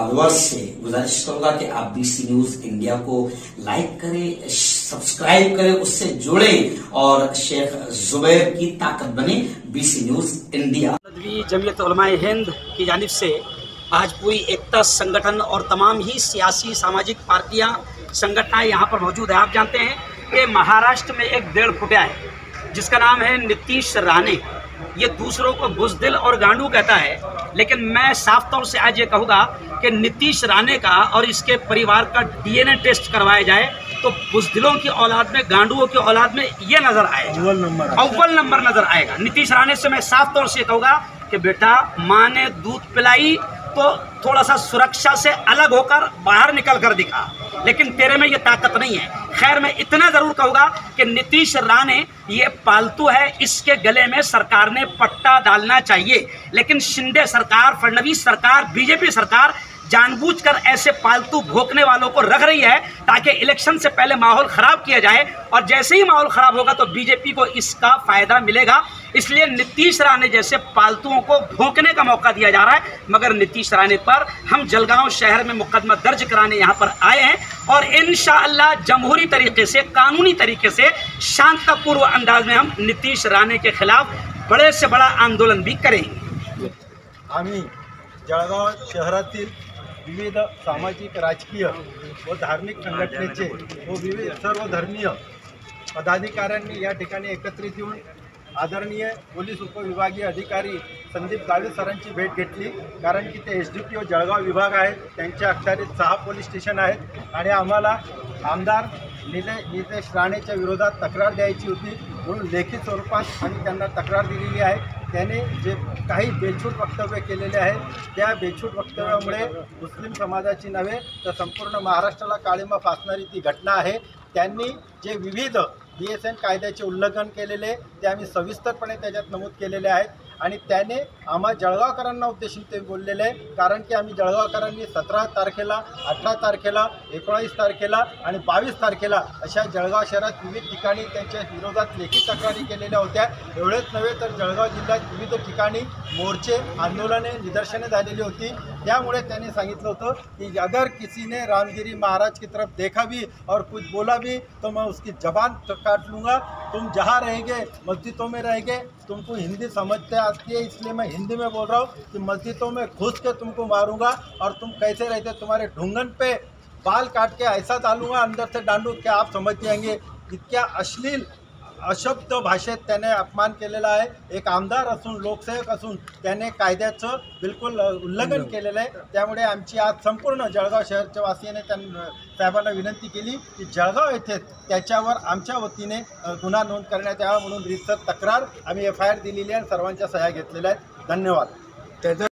Followers से गुजारिश करूंगा कि आप बीसी न्यूज इंडिया को लाइक करें, सब्सक्राइब करें, उससे जुड़े और शेख जुबैर की ताकत बने बीसी न्यूज इंडिया। जमीयत उलमाए हिंद की जानिब से आज पूरी एकता संगठन और तमाम ही सियासी सामाजिक पार्टियां संगठनाएं यहाँ पर मौजूद है। आप जानते हैं कि महाराष्ट्र में एक 1.5 फुटिया है जिसका नाम है नीतीश राणे। ये दूसरों को बुज़दिल और गांडू कहता है, लेकिन मैं साफ तौर से आज ये कहूँगा कि नीतीश राणे का और इसके परिवार का डीएनए टेस्ट करवाया जाए तो बुज़दिलों की औलाद में, गांडुओं की औलाद में ये नजर आएगा, अव्वल नंबर नजर आएगा। नीतीश राणे से मैं साफ तौर से कहूँगा कि बेटा, माँ ने दूध पिलाई तो थोड़ा सा सुरक्षा से अलग होकर बाहर निकल कर दिखा, लेकिन तेरे में ये ताकत नहीं है। खैर, मैं इतना जरूर कहूँगा कि नीतीश राणे ये पालतू है, इसके गले में सरकार ने पट्टा डालना चाहिए। लेकिन शिंदे सरकार, फडणवीस सरकार, बीजेपी सरकार जानबूझकर ऐसे पालतू भोंकने वालों को रख रही है ताकि इलेक्शन से पहले माहौल खराब किया जाए, और जैसे ही माहौल खराब होगा तो बीजेपी को इसका फायदा मिलेगा। इसलिए नीतीश राणे जैसे पालतुओं को भोंकने का मौका दिया जा रहा है। मगर नीतीश राणे पर हम जलगांव शहर में मुकदमा दर्ज कराने यहाँ पर आए हैं और इंशाअल्लाह जमहूरी तरीके से, कानूनी तरीके से, शांतिपूर्व अंदाज में हम नीतीश राणे के खिलाफ बड़े से बड़ा आंदोलन भी करेंगे। आम्ही जळगाव शहरातील विविध सामाजिक, राजकीय व धार्मिक संघटनेचे व विविध सर्व धर्मीय पदाधिकाऱ्यांनी या ठिकाणी एकत्रित येऊन आदरणीय पोलीस उपविभागीय अधिकारी संदीप गावी सरांची भेट घेतली। कारण की ते SDPO जळगाव विभाग आहे, त्यांच्या अखत्यारीत 6 पोलीस स्टेशन आहेत आणि आम्हाला आमदार नितेश राणेच्या विरोधात तक्रार द्यायची होती, म्हणून लेखी स्वरूपात आम्ही त्यांना तक्रार दिलेली आहे। त्याने जे काही बेछूट वक्तव्य केलेले आहेत त्या बेछूट वक्तव्यामुळे मुस्लिम समाजाची नव्हे तर संपूर्ण महाराष्ट्राला काळिमा फासणारी ती घटना आहे। त्यांनी जे विविध BSN कायद्याचे उल्लंघन केलेले ते आम्ही सविस्तरपणे त्याच्यात नमूद केलेले आहेत आणि त्याने आम्हा जळगावकरांना उद्देशून ते बोललेले आहे। कारण की आम्ही जळगावकरांनी 17 तारखेला, 18 तारखेला, 19 तारखेला आणि 22 तारखेला अशा जळगाव शहरात विविध ठिकाणी त्यांच्या विरोधात लेखी तक्रारी केलेल्या होत्या। एवढेच नव्हे तर जळगाव जिल्ह्यात विविध ठिकाणी मोर्चे, आंदोलने, निदर्शने झालेली होती। त्यामुळे त्यांनी सांगितलं होतं की अगर किसी ने रामगिरी महाराज की तरफ देखा भी और कुछ बोला भी तो मैं उसकी जबान काट लूँगा। तुम जहाँ रहेंगे मस्जिदों में रहेंगे, तुमको हिंदी समझते आती है इसलिए मैं हिंदी में बोल रहा हूँ कि मस्जिदों में घुस के तुमको मारूंगा और तुम कैसे रहते तुम्हारे ढूंढन पे बाल काट के ऐसा डालूंगा अंदर से डांडू के आप समझ जाएंगे। इतक्या अश्लील अशब्द भाषेत त्याने अपमान केलेला आहे। एक आमदार असून, लोकसेवक असून त्याने कायद्याचं बिलकुल उल्लंघन केलेलं आहे। त्यामुळे आमची आज संपूर्ण जळगाव शहरच्या वासियांनी साहेबांना विनंती केली की जळगाव येथे त्याच्यावर आमच्या वतीने गुन्हा नोंद करण्यात यावा, म्हणून रीतसर तक्रार आम्ही FIR दिलेली आहे आणि सर्वांच्या सह्या घेतलेल्या आहेत। धन्यवाद।